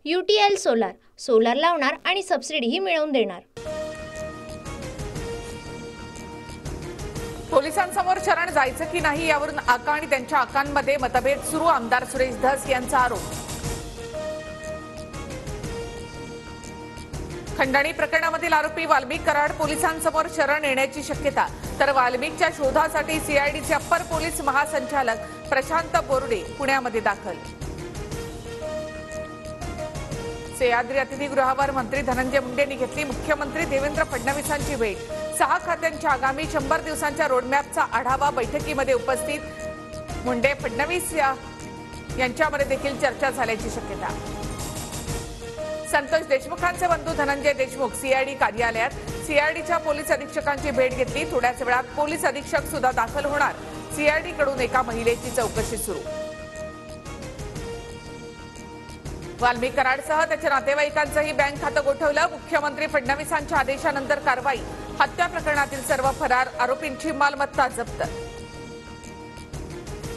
UTL solar लावणार आणि सबसिडीही मिळवून देणार। पोलिसांसमोर शरण जायचं की नाही यावरून आका आणि त्यांच्या आकांमध्ये मतभेद सुरू। आमदार सुरेश धस यांचा आरोप। खंडणी प्रकरणामधील आरोपी वाल्मिक कराड पोलिसांसमोर शरण येण्याची शक्यता। तर वाल्मिकच्या शोधासाठी CIDचे अप्पर पोलीस महासंचालक प्रशांत बोर्डे पुण्यामध्ये दाखल। सह्याद्री अतिथीगृहावर मंत्री धनंजय मुंडेंनी घेतली मुख्यमंत्री देवेंद्र फडणवीसांची भेट। 6 खात्यांच्या आगामी 100 दिवसांच्या रोडमॅपचा आढावा बैठकीमध्ये उपस्थित। मुंडे फडणवीस यांच्यामध्ये देखील चर्चा झाल्याची शक्यता। संतोष देशमुखांचे बंधू धनंजय देशमुख CID कार्यालयात CIDच्या पोलीस अधीक्षकांची भेट घेतली। थोड्याच वेळात पोलीस अधीक्षक सुद्धा दाखल होणार। CID कडून एका महिलेची चौकशी सुरू। वाल्मिक कराडसह त्याच्या नातेवाईकांचंही बँक खातं गोठवलं। मुख्यमंत्री फडणवीसांच्या आदेशानंतर कारवाई। हत्या प्रकरणातील सर्व फरार आरोपींची मालमत्ता जप्त।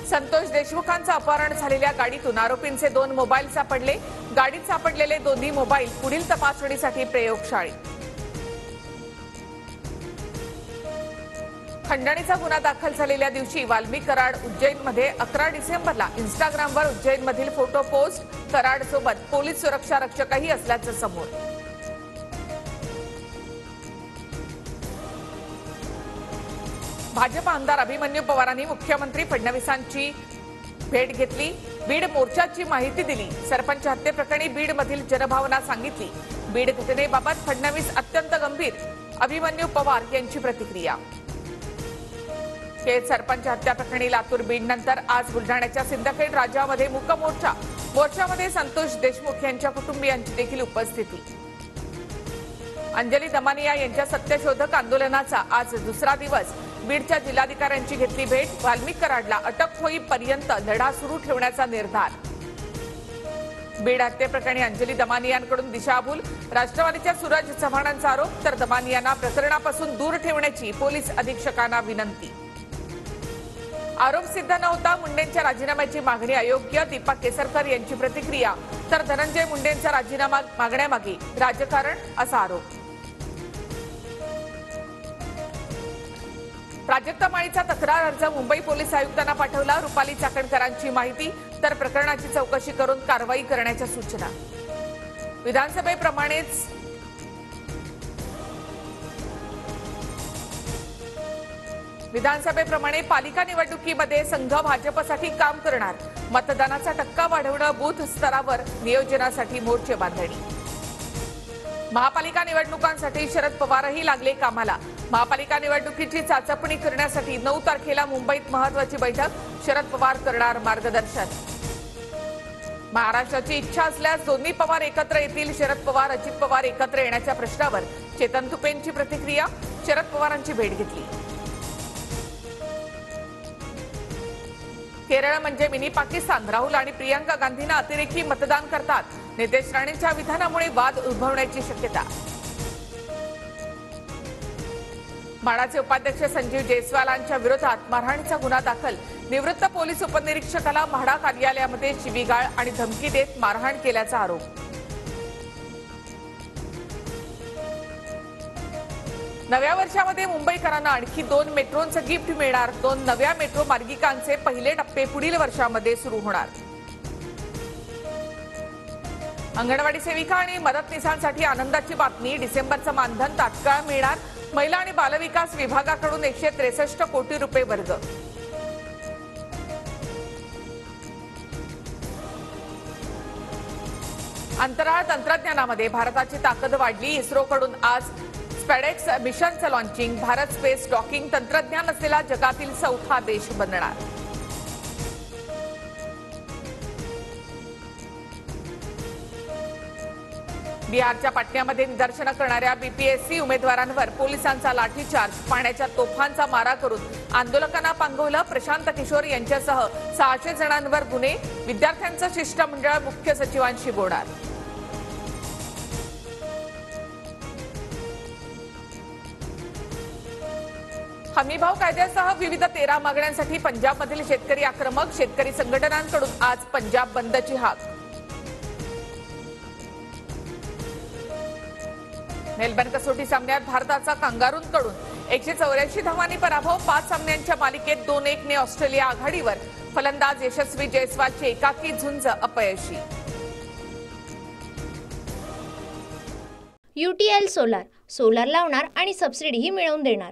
संतोष देशमुखांचं अपहरण झालेल्या गाडीतून आरोपींचे 2 मोबाईल सापडले। गाडीत सापडलेले दोन्ही मोबाईल पुढील तपासणीसाठी प्रयोगशाळेत। खंडणीचा गुन्हा दाखल झालेल्या दिवशी वाल्मिक कराड उज्जैनमध्ये 11 डिसेंबरला इंस्टाग्रामवर उज्जैनमधील फोटो पोस्ट। कराड सोबत पोलीस सुरक्षा रक्षकही असल्याचं समोर। भाजप आमदार अभिमन्यू पवारांनी मुख्यमंत्री फडणवीसांची भेट घेतली। बीड मोर्चाची माहिती दिली। सरपंच हत्येप्रकरणी बीडमधील जनभावना सांगितली। बीड घटनेबाबत फडणवीस अत्यंत गंभीर। अभिमन्यू पवार यांची प्रतिक्रिया। खेड सरपंच हत्या प्रकरणी लातूर बीड नंतर आज बुलढाण्याच्या सिंदखेड राजामध्ये मूक मोर्चा। मोर्चामध्ये संतोष देशमुख यांच्या कुटुंबियांची देखील उपस्थिती। अंजली दमानिया यांच्या सत्यशोधक आंदोलनाचा आज दुसरा दिवस। बीडच्या जिल्हाधिकाऱ्यांची घेतली भेट। वाल्मिक कराडला अटक होईपर्यंत लढा सुरू ठेवण्याचा निर्धार। बीड हत्येप्रकरणी अंजली दमानियांकडून दिशाभूल। राष्ट्रवादीच्या सूरज चव्हाणांचा आरोप। तर दमानियांना प्रकरणापासून दूर ठेवण्याची पोलीस अधीक्षकांना विनंती। आरोप सिद्ध नव्हता। मुंडेंच्या राजीनाम्याची मागणी अयोग्य। दीपक केसरकर यांची प्रतिक्रिया। तर धनंजय मुंडेंचा राजीनामा मागण्यामागे राजकारण असा आरोप। प्राजक्ता माळीचा तक्रार अर्ज मुंबई पोलीस आयुक्तांना पाठवला। रुपाली चाकणकरांची माहिती। तर प्रकरणाची चौकशी करून कारवाई करण्याच्या सूचना। विधानसभेप्रमाणे पालिका निवडणुकीमध्ये संघ भाजपसाठी काम करणार। मतदानाचा टक्का वाढवणं, बूथ स्तरावर नियोजनासाठी मोर्चे बांधणी। महापालिका निवडणुकांसाठी शरद पवारही लागले कामाला। महापालिका निवडणुकीची चाचपणी करण्यासाठी 9 तारखेला मुंबईत महत्त्वाची बैठक। शरद पवार करणार मार्गदर्शन। महाराष्ट्राची इच्छा असल्यास दोन्ही पवार एकत्र येतील। शरद पवार अजित पवार एकत्र येण्याच्या प्रश्नावर चेतन तुपेंची प्रतिक्रिया। शरद पवारांची भेट घेतली। केरळ म्हणजे मिनी पाकिस्तान। राहुल आणि प्रियंका गांधींना अतिरेकी मतदान करतात। नितेश राणेंच्या विधानामुळे वाद उद्भवण्याची शक्यता। म्हाडाचे उपाध्यक्ष संजीव जयस्वालांच्या विरोधात मारहाणीचा गुन्हा दाखल। निवृत्त पोलीस उपनिरीक्षकाला म्हाडा कार्यालयामध्ये शिवीगाळ आणि धमकी देत मारहाण केल्याचा आरोप। नव्या वर्षामध्ये मुंबईकरांना आणखी 2 मेट्रोंचं गिफ्ट मिळणार। 2 नव्या मेट्रो मार्गिकांचे पहिले टप्पे पुढील वर्षामध्ये सुरू होणार। अंगणवाडी सेविका आणि मदतनीसांसाठी आनंदाची बातमी। डिसेंबरचं मानधन तात्काळ मिळणार। महिला आणि बालविकास विभागाकडून 163 कोटी रुपये वर्ग। अंतराळ तंत्रज्ञानामध्ये भारताची ताकद वाढली। इस्रोकडून आज स्पेडेक्स मिशनचं लॉन्चिंग। भारत स्पेस डॉकिंग तंत्रज्ञान असलेला जगातील 4था देश बनणार। बिहारच्या पाटण्यामध्ये निदर्शनं करणाऱ्या BPSC उमेदवारांवर पोलिसांचा लाठीचार्ज। पाण्याच्या तोफांचा मारा करून आंदोलकांना पांगवलं। प्रशांत किशोर यांच्यासह 600 जणांवर गुन्हे। विद्यार्थ्यांचं शिष्टमंडळ मुख्य सचिवांशी बोलणार। हमीभाव कायद्यासह विविध 13 मागण्यांसाठी पंजाबमधील शेतकरी आक्रमक। शेतकरी संघटनांकडून आज पंजाब बंदची हाक। मेलबर्न कसोटी सामन्यात भारताचा कांगारूंकडून 184 धावांनी पराभव. 5 सामन्यांच्या मालिकेत 2-1 ने ऑस्ट्रेलिया आघाडीवर. फलंदाज यशस्वी जयस्वालची एकाकी झुंज अपयशी. UTL सोलार लावणार आणि सबसिडीही मिळवून देणार.